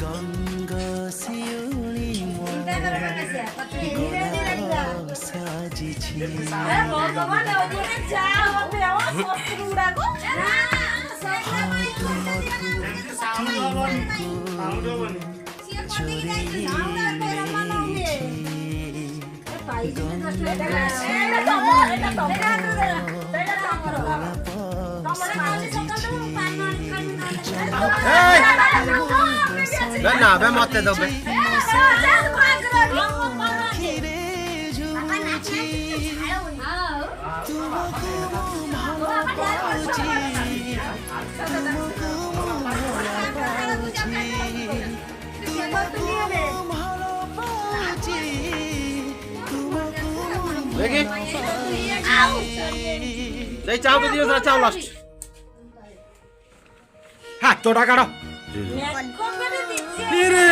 গঙ্গা শিউলি সাজিছি না বে মতে দেবে দেখি এই চাও দিও না চাও লাস্ট হ্যাঁ তো টাকা দাও রে